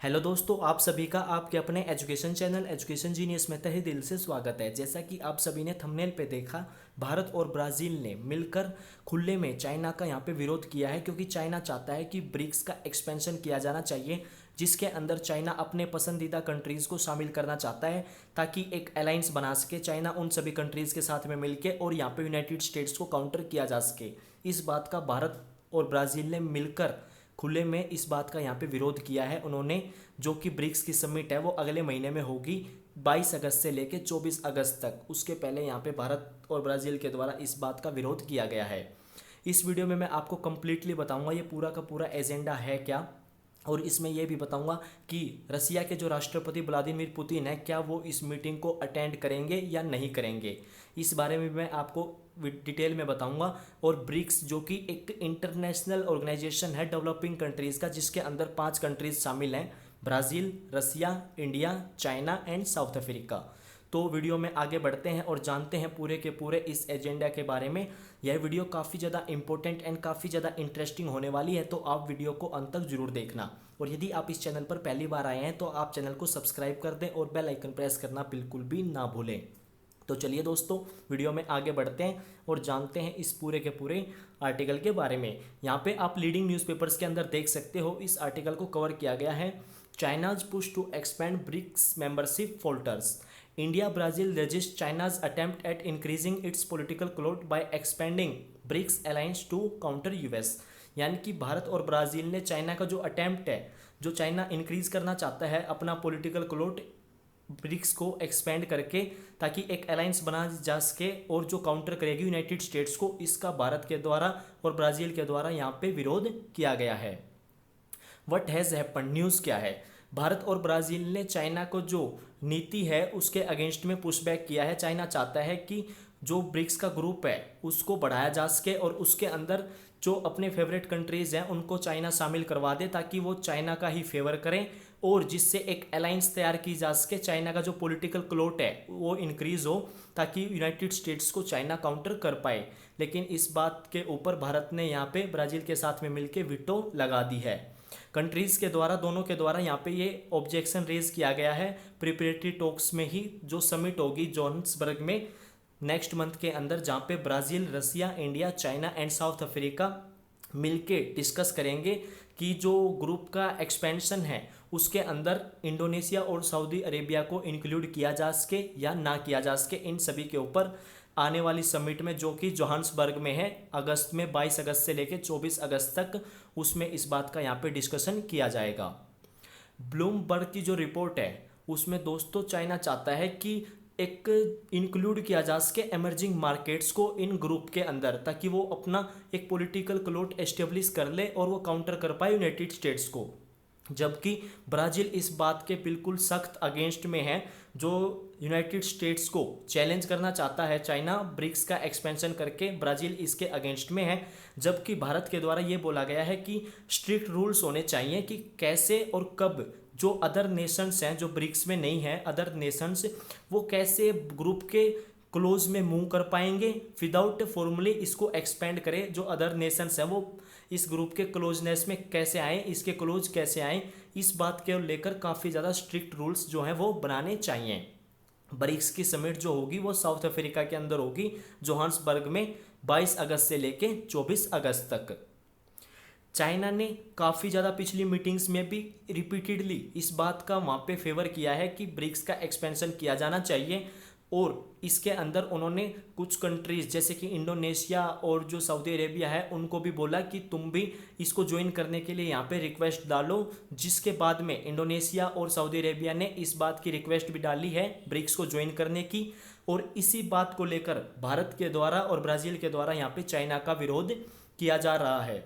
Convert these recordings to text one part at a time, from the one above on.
Hello दोस्तों, आप सभी का आपके अपने एजुकेशन चैनल एजुकेशन जीनियस में तहे दिल से स्वागत है। जैसा कि आप सभी ने थंबनेल पे देखा, भारत और ब्राज़ील ने मिलकर खुले में चाइना का यहाँ पे विरोध किया है, क्योंकि चाइना चाहता है कि ब्रिक्स का एक्सपेंशन किया जाना चाहिए, जिसके अंदर चाइना अपने पसंदीदा कंट्रीज़ को शामिल करना चाहता है, ताकि एक अलायंस बना सके चाइना उन सभी कंट्रीज़ के साथ में मिलकर, और यहाँ पे यूनाइटेड स्टेट्स को काउंटर किया जा सके। इस बात का भारत और ब्राज़ील ने मिलकर खुले में इस बात का यहाँ पे विरोध किया है उन्होंने, जो कि ब्रिक्स की समिट है वो अगले महीने में होगी 22 अगस्त से लेकर 24 अगस्त तक। उसके पहले यहाँ पे भारत और ब्राज़ील के द्वारा इस बात का विरोध किया गया है। इस वीडियो में मैं आपको कंप्लीटली बताऊंगा ये पूरा का पूरा एजेंडा है क्या, और इसमें यह भी बताऊंगा कि रसिया के जो राष्ट्रपति व्लादिमीर पुतिन है, क्या वो इस मीटिंग को अटेंड करेंगे या नहीं करेंगे। इस बारे में मैं आपको डिटेल में बताऊंगा। और ब्रिक्स जो कि एक इंटरनेशनल ऑर्गेनाइजेशन है डेवलपिंग कंट्रीज़ का, जिसके अंदर 5 कंट्रीज शामिल हैं: Brazil, Russia, India, China and South Africa. तो वीडियो में आगे बढ़ते हैं और जानते हैं पूरे के पूरे इस एजेंडा के बारे में। यह वीडियो काफ़ी ज़्यादा इंपॉर्टेंट एंड काफ़ी ज़्यादा इंटरेस्टिंग होने वाली है, तो आप वीडियो को अंत तक जरूर देखना। और यदि आप इस चैनल पर पहली बार आए हैं तो आप चैनल को सब्सक्राइब कर दें और बेल आइकन प्रेस करना बिल्कुल भी ना भूलें। तो चलिए दोस्तों, वीडियो में आगे बढ़ते हैं और जानते हैं इस पूरे के पूरे आर्टिकल के बारे में। यहाँ पे आप लीडिंग न्यूज़पेपर्स के अंदर देख सकते हो, इस आर्टिकल को कवर किया गया है। China's push to expand BRICS membership falters. India Brazil resist China's attempt at increasing its political clout by expanding BRICS alliance to counter US. यानी कि भारत और ब्राज़ील ने चाइना का जो अटेम्प्ट है, जो चाइना इंक्रीज करना चाहता है अपना पॉलिटिकल क्लोट ब्रिक्स को एक्सपेंड करके, ताकि एक अलायंस बना जा सके और जो काउंटर करेगी यूनाइटेड स्टेट्स को, इसका भारत के द्वारा और ब्राज़ील के द्वारा यहाँ पे विरोध किया गया है। व्हाट हैज़ हैपन, न्यूज़ क्या है। भारत और ब्राज़ील ने चाइना को जो नीति है उसके अगेंस्ट में पुशबैक किया है। चाइना चाहता है कि जो ब्रिक्स का ग्रुप है उसको बढ़ाया जा सके और उसके अंदर जो अपने फेवरेट कंट्रीज़ हैं उनको चाइना शामिल करवा दे, ताकि वो चाइना का ही फेवर करें और जिससे एक अलायंस तैयार की जा सके। चाइना का जो पॉलिटिकल क्लोट है वो इंक्रीज़ हो, ताकि यूनाइटेड स्टेट्स को चाइना काउंटर कर पाए। लेकिन इस बात के ऊपर भारत ने यहाँ पे ब्राज़ील के साथ में मिलकर वीटो लगा दी है। कंट्रीज़ के द्वारा, दोनों के द्वारा यहाँ पे ये ऑब्जेक्शन रेज किया गया है प्रिपरेटरी टॉक्स में ही, जो समिट होगी जोहान्सबर्ग में नेक्स्ट मंथ के अंदर, जहाँ पे Brazil, Russia, India, China and South Africa मिलके डिस्कस करेंगे कि जो ग्रुप का एक्सपेंशन है उसके अंदर इंडोनेशिया और सऊदी अरेबिया को इंक्लूड किया जा सके या ना किया जा सके। इन सभी के ऊपर आने वाली समिट में, जो कि जोहान्सबर्ग में है अगस्त में, 22 अगस्त से लेकर 24 अगस्त तक, उसमें इस बात का यहाँ पे डिस्कशन किया जाएगा। ब्लूमबर्ग की जो रिपोर्ट है उसमें दोस्तों चाइना चाहता है कि एक इंक्लूड किया जा सके एमर्जिंग मार्केट्स को इन ग्रुप के अंदर, ताकि वो अपना एक पॉलिटिकल क्लोट एस्टेब्लिश कर ले और वो काउंटर कर पाए यूनाइटेड स्टेट्स को। जबकि ब्राज़ील इस बात के बिल्कुल सख्त अगेंस्ट में है। जो यूनाइटेड स्टेट्स को चैलेंज करना चाहता है चाइना ब्रिक्स का एक्सपेंशन करके, ब्राज़ील इसके अगेंस्ट में है। जबकि भारत के द्वारा ये बोला गया है कि स्ट्रिक्ट रूल्स होने चाहिए कि कैसे और कब जो अदर नेशंस हैं जो ब्रिक्स में नहीं हैं, अदर नेशंस, वो कैसे ग्रुप के क्लोज में मूव कर पाएंगे विदाउट फॉर्मली इसको एक्सपेंड करें। जो अदर नेशंस हैं वो इस ग्रुप के क्लोजनेस में कैसे आए, इसके क्लोज कैसे आए, इस बात के लेकर काफ़ी ज़्यादा स्ट्रिक्ट रूल्स जो हैं वो बनाने चाहिए। ब्रिक्स की समिट जो होगी वो साउथ अफ्रीका के अंदर होगी, जोहान्सबर्ग में, 22 अगस्त से लेके 24 अगस्त तक। चाइना ने काफ़ी ज़्यादा पिछली मीटिंग्स में भी रिपीटेडली इस बात का वहाँ पे फेवर किया है कि ब्रिक्स का एक्सपेंशन किया जाना चाहिए। और इसके अंदर उन्होंने कुछ कंट्रीज़ जैसे कि इंडोनेशिया और जो सऊदी अरेबिया है उनको भी बोला कि तुम भी इसको ज्वाइन करने के लिए यहाँ पे रिक्वेस्ट डालो, जिसके बाद में इंडोनेशिया और सऊदी अरेबिया ने इस बात की रिक्वेस्ट भी डाली है ब्रिक्स को ज्वाइन करने की। और इसी बात को लेकर भारत के द्वारा और ब्राज़ील के द्वारा यहाँ पे चाइना का विरोध किया जा रहा है।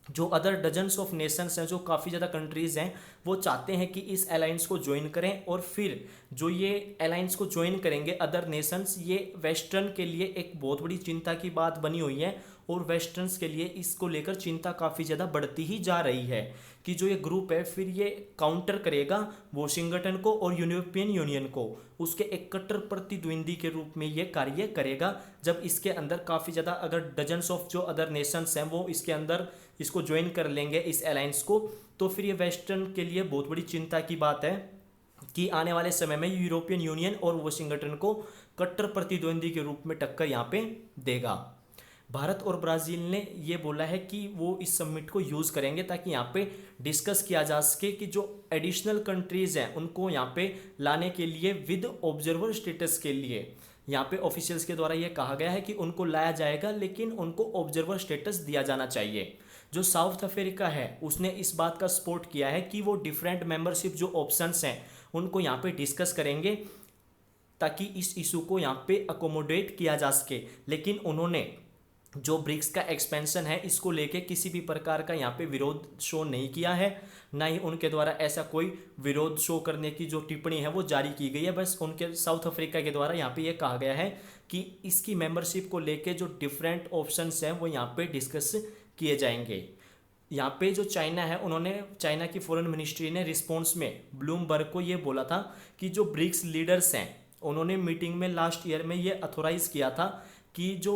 जो अदर डजन्स ऑफ नेशंस हैं, जो काफ़ी ज़्यादा कंट्रीज़ हैं, वो चाहते हैं कि इस अलायंस को ज्वाइन करें। और फिर जो ये अलायंस को ज्वाइन करेंगे अदर नेशंस, ये वेस्टर्न के लिए एक बहुत बड़ी चिंता की बात बनी हुई है। और वेस्टर्न्स के लिए इसको लेकर चिंता काफ़ी ज़्यादा बढ़ती ही जा रही है कि जो ये ग्रुप है फिर ये काउंटर करेगा वॉशिंगटन को और यूरोपियन यूनियन को, उसके एक कट्टर प्रतिद्वंदी के रूप में ये कार्य करेगा। जब इसके अंदर काफ़ी ज़्यादा अगर डजन्स ऑफ जो अदर नेशंस हैं वो इसके अंदर इसको ज्वाइन कर लेंगे इस अलायंस को, तो फिर ये वेस्टर्न के लिए बहुत बड़ी चिंता की बात है कि आने वाले समय में यूरोपियन यूनियन और वाशिंगटन को कट्टर प्रतिद्वंदी के रूप में टक्कर यहाँ पे देगा। भारत और ब्राज़ील ने ये बोला है कि वो इस समिट को यूज़ करेंगे ताकि यहाँ पे डिस्कस किया जा सके कि जो एडिशनल कंट्रीज़ हैं उनको यहाँ पे लाने के लिए विद ऑब्जर्वर स्टेटस के लिए यहाँ पे ऑफिशियल्स के द्वारा ये कहा गया है कि उनको लाया जाएगा, लेकिन उनको ऑब्जर्वर स्टेटस दिया जाना चाहिए। जो साउथ अफ्रीका है उसने इस बात का सपोर्ट किया है कि वो डिफरेंट मेंबरशिप जो ऑप्शंस हैं उनको यहाँ पे डिस्कस करेंगे ताकि इस इशू को यहाँ पे अकोमोडेट किया जा सके। लेकिन उन्होंने जो ब्रिक्स का एक्सपेंशन है इसको लेके किसी भी प्रकार का यहाँ पे विरोध शो नहीं किया है, ना ही उनके द्वारा ऐसा कोई विरोध शो करने की जो टिप्पणी है वो जारी की गई है। बस उनके साउथ अफ्रीका के द्वारा यहाँ पे ये कहा गया है कि इसकी मेंबरशिप को लेके जो डिफरेंट ऑप्शंस हैं वो यहाँ पे डिस्कस किए जाएंगे। यहाँ पे जो चाइना है, उन्होंने चाइना की फॉरेन मिनिस्ट्री ने रिस्पॉन्स में ब्लूमबर्ग को ये बोला था कि जो ब्रिक्स लीडर्स हैं उन्होंने मीटिंग में लास्ट ईयर में ये अथोराइज किया था कि जो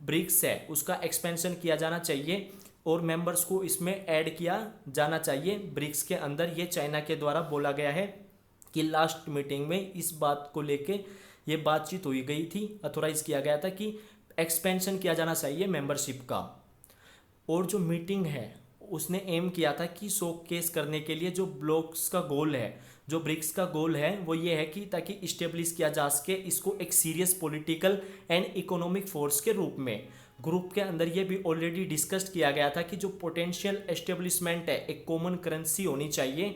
ब्रिक्स है उसका एक्सपेंशन किया जाना चाहिए और मेंबर्स को इसमें ऐड किया जाना चाहिए ब्रिक्स के अंदर। ये चाइना के द्वारा बोला गया है कि लास्ट मीटिंग में इस बात को लेके ये बातचीत हुई गई थी, अथोराइज किया गया था कि एक्सपेंशन किया जाना चाहिए मेंबरशिप का। और जो मीटिंग है उसने एम किया था कि शोकेस करने के लिए जो ब्लॉक्स का गोल है, जो ब्रिक्स का गोल है वो ये है कि ताकि इस्टेब्लिश किया जा सके इसको एक serious political and economic force के रूप में। ग्रुप के अंदर ये भी ऑलरेडी डिस्कस्ड किया गया था कि जो पोटेंशियल एस्टेब्लिशमेंट है एक कॉमन करेंसी होनी चाहिए,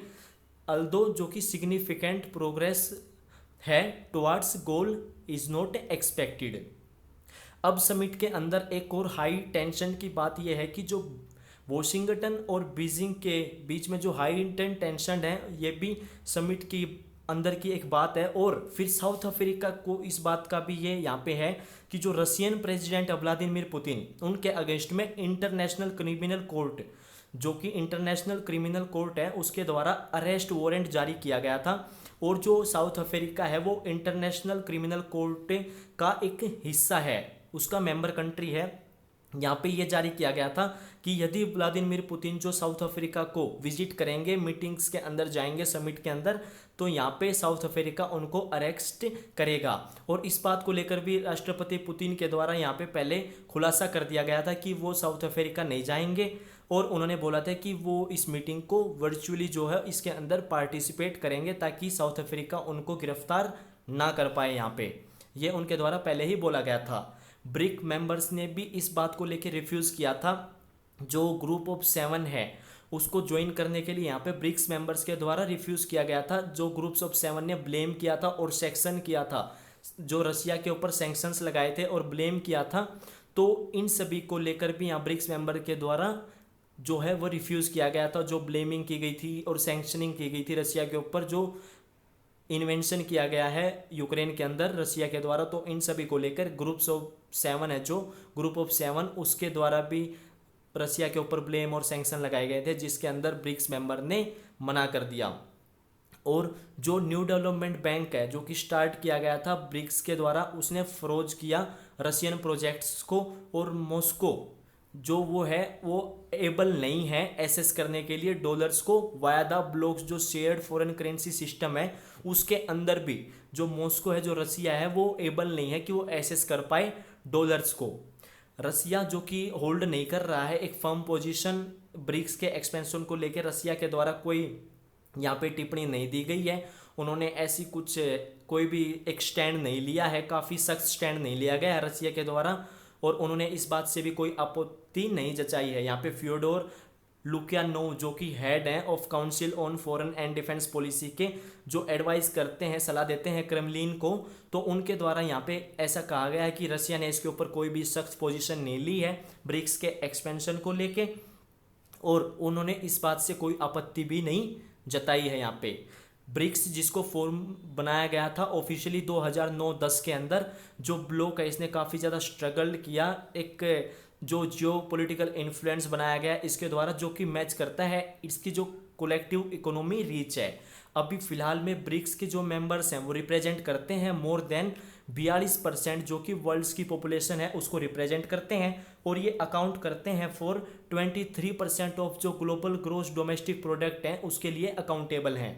अल्दो जो कि सिग्निफिकेंट प्रोग्रेस है towards goal is not expected. अब समिट के अंदर एक और हाई टेंशन की बात यह है कि जो वॉशिंगटन और बीजिंग के बीच में जो हाई इंटेंस टेंशन है ये भी समिट की अंदर की एक बात है। और फिर साउथ अफ्रीका को इस बात का भी ये यहाँ पे है कि जो रशियन प्रेसिडेंट व्लादिमीर पुतिन उनके अगेंस्ट में इंटरनेशनल क्रिमिनल कोर्ट, जो कि इंटरनेशनल क्रिमिनल कोर्ट है, उसके द्वारा अरेस्ट वारंट जारी किया गया था। और जो साउथ अफ्रीका है वो इंटरनेशनल क्रिमिनल कोर्ट का एक हिस्सा है, उसका मेंबर कंट्री है। यहाँ पे ये जारी किया गया था कि यदि व्लादिमीर पुतिन जो साउथ अफ्रीका को विजिट करेंगे, मीटिंग्स के अंदर जाएंगे समिट के अंदर, तो यहाँ पे साउथ अफ्रीका उनको अरेस्ट करेगा। और इस बात को लेकर भी राष्ट्रपति पुतिन के द्वारा यहाँ पे पहले खुलासा कर दिया गया था कि वो साउथ अफ्रीका नहीं जाएंगे और उन्होंने बोला था कि वो इस मीटिंग को वर्चुअली जो है इसके अंदर पार्टिसिपेट करेंगे ताकि साउथ अफ्रीका उनको गिरफ्तार ना कर पाए। यहाँ पे ये उनके द्वारा पहले ही बोला गया था। ब्रिक मेंबर्स ने भी इस बात को लेकर रिफ्यूज़ किया था, जो ग्रुप ऑफ 7 है उसको ज्वाइन करने के लिए यहाँ पे ब्रिक्स मेंबर्स के द्वारा रिफ्यूज़ किया गया था। जो ग्रुप्स ऑफ 7 ने ब्लेम किया था और सेक्शन किया था, जो रशिया के ऊपर सैंक्शंस लगाए थे और ब्लेम किया था, तो इन सभी को लेकर भी यहाँ ब्रिक्स मेंबर के द्वारा जो है वो रिफ्यूज़ किया गया था। जो ब्लेमिंग की गई थी और सैंक्शनिंग की गई थी रशिया के ऊपर, जो इन्वेंशन किया गया है यूक्रेन के अंदर रशिया के द्वारा, तो इन सभी को लेकर ग्रुप्स ऑफ 7 है, जो ग्रुप ऑफ 7 उसके द्वारा भी रशिया के ऊपर ब्लेम और सैंक्शन लगाए गए थे, जिसके अंदर ब्रिक्स मेंबर ने मना कर दिया। और जो न्यू डेवलपमेंट बैंक है जो कि स्टार्ट किया गया था ब्रिक्स के द्वारा, उसने फ्रोज किया रशियन प्रोजेक्ट्स को, और मॉस्को जो वो है वो एबल नहीं है एसेस करने के लिए डॉलर्स को वाया द ब्लॉक्स, जो शेयर्ड फॉरेन करेंसी सिस्टम है उसके अंदर भी जो मॉस्को है, जो रसिया है, वो एबल नहीं है कि वो एसेस कर पाए डॉलर्स को। रसिया जो कि होल्ड नहीं कर रहा है एक फर्म पोजीशन ब्रिक्स के एक्सपेंशन को लेकर, रसिया के द्वारा कोई यहाँ पे टिप्पणी नहीं दी गई है, उन्होंने ऐसी कुछ कोई भी एक स्टैंड नहीं लिया है, काफ़ी सख्त स्टैंड नहीं लिया गया है रसिया के द्वारा, और उन्होंने इस बात से भी कोई आपत्ति नहीं जताई है। यहाँ पे फ्योडोर लुकियानोव जो कि हेड हैं of council on foreign and defence policy के, जो एडवाइस करते हैं, सलाह देते हैं क्रेमलिन को, तो उनके द्वारा यहाँ पे ऐसा कहा गया है कि रसिया ने इसके ऊपर कोई भी सख्त पोजीशन नहीं ली है ब्रिक्स के एक्सपेंशन को लेके, और उन्होंने इस बात से कोई आपत्ति भी नहीं जताई है। यहाँ पे ब्रिक्स जिसको फॉर्म बनाया गया था ऑफिशियली 2009-10 के अंदर, जो ब्लॉक है इसने काफ़ी ज़्यादा स्ट्रगल किया, एक जो जियो पॉलिटिकल इन्फ्लुएंस बनाया गया इसके द्वारा, जो कि मैच करता है इसकी जो कलेक्टिव इकोनॉमी रीच है। अभी फिलहाल में ब्रिक्स के जो मेंबर्स हैं वो रिप्रेजेंट करते हैं मोर देन 42% जो कि वर्ल्ड्स की पॉपुलेशन है उसको रिप्रेजेंट करते हैं, और ये अकाउंट करते हैं फॉर 23% ऑफ जो ग्लोबल ग्रोस डोमेस्टिक प्रोडक्ट हैं उसके लिए अकाउंटेबल हैं।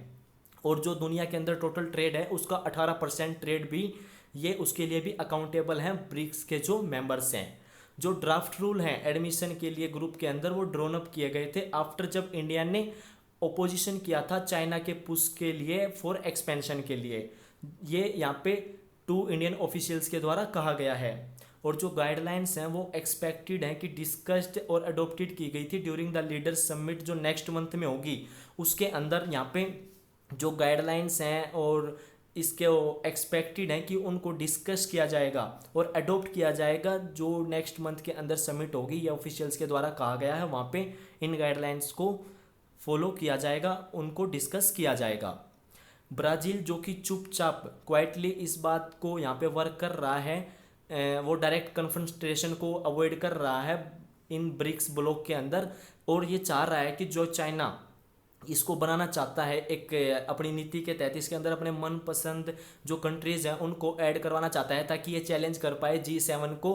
और जो दुनिया के अंदर टोटल ट्रेड है उसका 18% ट्रेड भी ये उसके लिए भी अकाउंटेबल हैं ब्रिक्स के जो मेंबर्स हैं। जो ड्राफ्ट रूल हैं एडमिशन के लिए ग्रुप के अंदर वो ड्रोन अप किए गए थे आफ्टर जब इंडिया ने ओपोजिशन किया था चाइना के पुश के लिए फॉर एक्सपेंशन के लिए। ये यहाँ पे 2 इंडियन ऑफिशियल्स के द्वारा कहा गया है। और जो गाइडलाइंस हैं वो एक्सपेक्टेड हैं कि डिस्कस्ड और अडोप्टेड की गई थी ड्यूरिंग द लीडर्स समिट जो नेक्स्ट मंथ में होगी। उसके अंदर यहाँ पे जो गाइडलाइंस हैं और इसके एक्सपेक्टेड हैं कि उनको डिस्कस किया जाएगा और अडोप्ट किया जाएगा जो नेक्स्ट मंथ के अंदर समिट होगी। ये ऑफिशियल्स के द्वारा कहा गया है, वहाँ पे इन गाइडलाइंस को फॉलो किया जाएगा, उनको डिस्कस किया जाएगा। ब्राज़ील जो कि चुपचाप क्वाइटली इस बात को यहाँ पे वर्क कर रहा है, वो डायरेक्ट कन्फ्रंटेशन को अवॉइड कर रहा है इन ब्रिक्स ब्लॉक के अंदर, और ये चाह रहा है कि जो चाइना इसको बनाना चाहता है एक अपनी नीति के तहत इसके अंदर अपने मनपसंद जो कंट्रीज़ हैं उनको ऐड करवाना चाहता है ताकि ये चैलेंज कर पाए G7 को।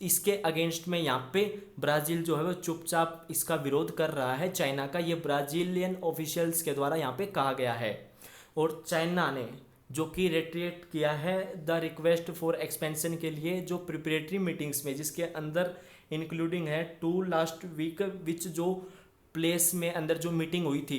इसके अगेंस्ट में यहाँ पे ब्राज़ील जो है वो चुपचाप इसका विरोध कर रहा है चाइना का। ये ब्राज़ीलियन ऑफिशियल्स के द्वारा यहाँ पे कहा गया है। और चाइना ने जो कि रिट्रीट किया है द रिक्वेस्ट फॉर एक्सपेंशन के लिए जो प्रिपरेटरी मीटिंग्स में, जिसके अंदर इंक्लूडिंग है 2 लास्ट वीक विच जो प्लेस में अंदर जो मीटिंग हुई थी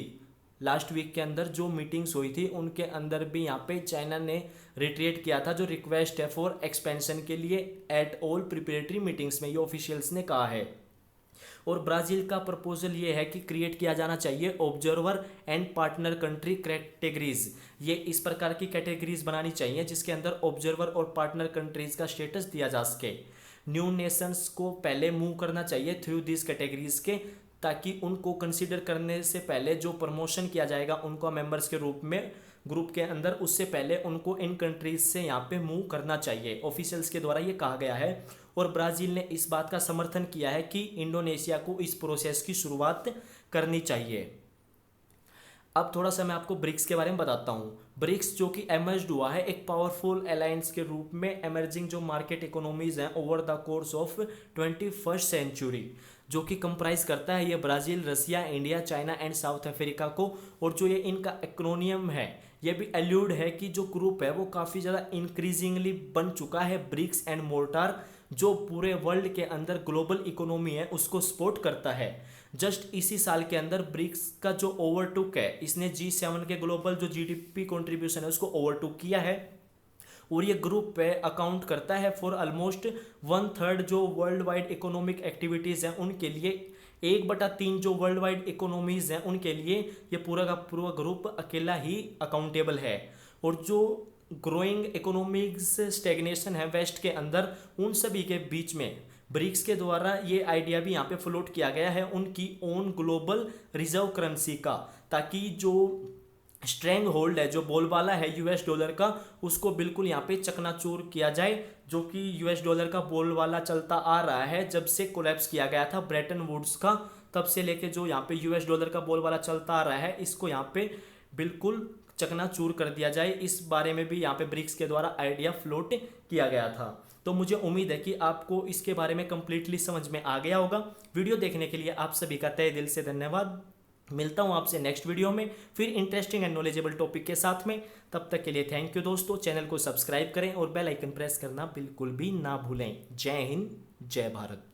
लास्ट वीक के अंदर जो मीटिंग्स हुई थी उनके अंदर भी यहाँ पे चाइना ने रिट्रीट किया था जो रिक्वेस्ट है फॉर एक्सपेंशन के लिए एट ऑल प्रिपरेटरी मीटिंग्स में, ये ऑफिशियल्स ने कहा है। और ब्राज़ील का प्रपोजल ये है कि क्रिएट किया जाना चाहिए observer and partner country categories. ये इस प्रकार की कैटेगरीज बनानी चाहिए जिसके अंदर ऑब्जर्वर और पार्टनर कंट्रीज का स्टेटस दिया जा सके। न्यू नेशंस को पहले मूव करना चाहिए थ्रू दिस कैटेगरीज के, ताकि उनको कंसीडर करने से पहले जो प्रमोशन किया जाएगा उनको मेंबर्स के रूप में ग्रुप के अंदर, उससे पहले उनको इन कंट्रीज से यहाँ पे मूव करना चाहिए। ऑफिशियल्स के द्वारा ये कहा गया है। और ब्राज़ील ने इस बात का समर्थन किया है कि इंडोनेशिया को इस प्रोसेस की शुरुआत करनी चाहिए। अब थोड़ा सा मैं आपको ब्रिक्स के बारे में बताता हूँ। ब्रिक्स जो कि एमर्ज हुआ है एक पावरफुल अलायंस के रूप में एमर्जिंग जो मार्केट इकोनॉमीज हैं over the course of 21st century, जो कि कंप्राइज करता है ये Brazil, Russia, India, China and South Africa को। और जो ये इनका एक्रोनियम है ये भी एल्यूड है कि जो ग्रुप है वो काफ़ी ज़्यादा इंक्रीजिंगली बन चुका है ब्रिक्स एंड मोर्टार, जो पूरे वर्ल्ड के अंदर ग्लोबल इकोनॉमी है उसको सपोर्ट करता है। जस्ट इसी साल के अंदर ब्रिक्स का जो ओवरटुक है इसने G7 के ग्लोबल जो GDP कंट्रीब्यूशन है उसको ओवरटुक किया है। और ये ग्रुप पे अकाउंट करता है फॉर ऑलमोस्ट 1/3 जो वर्ल्ड वाइड इकोनॉमिक एक्टिविटीज़ हैं उनके लिए, 1/3 जो वर्ल्ड वाइड इकोनॉमीज़ हैं उनके लिए ये पूरा का पूरा ग्रुप अकेला ही अकाउंटेबल है। और जो ग्रोइंग इकोनॉमिक्स स्टेगनेशन है वेस्ट के अंदर, उन सभी के बीच में ब्रिक्स के द्वारा ये आइडिया भी यहाँ पे फ्लोट किया गया है उनकी ओन ग्लोबल रिजर्व करेंसी का, ताकि जो स्ट्रेंग होल्ड है जो बोलबाला है US डॉलर का उसको बिल्कुल यहाँ पे चकनाचूर किया जाए, जो कि US डॉलर का बोलबाला चलता आ रहा है जब से कोलैप्स किया गया था ब्रेटन वुड्स का, तब से लेके जो यहाँ पे US डॉलर का बोलबाला चलता आ रहा है इसको यहाँ पे बिल्कुल चकनाचूर कर दिया जाए। इस बारे में भी यहाँ पे ब्रिक्स के द्वारा आइडिया फ्लोट किया गया था। तो मुझे उम्मीद है कि आपको इसके बारे में कंप्लीटली समझ में आ गया होगा। वीडियो देखने के लिए आप सभी का तहे दिल से धन्यवाद। मिलता हूँ आपसे नेक्स्ट वीडियो में फिर इंटरेस्टिंग एंड नॉलेजेबल टॉपिक के साथ में। तब तक के लिए थैंक यू दोस्तों। चैनल को सब्सक्राइब करें और बेल आइकन प्रेस करना बिल्कुल भी ना भूलें। जय हिंद, जय भारत।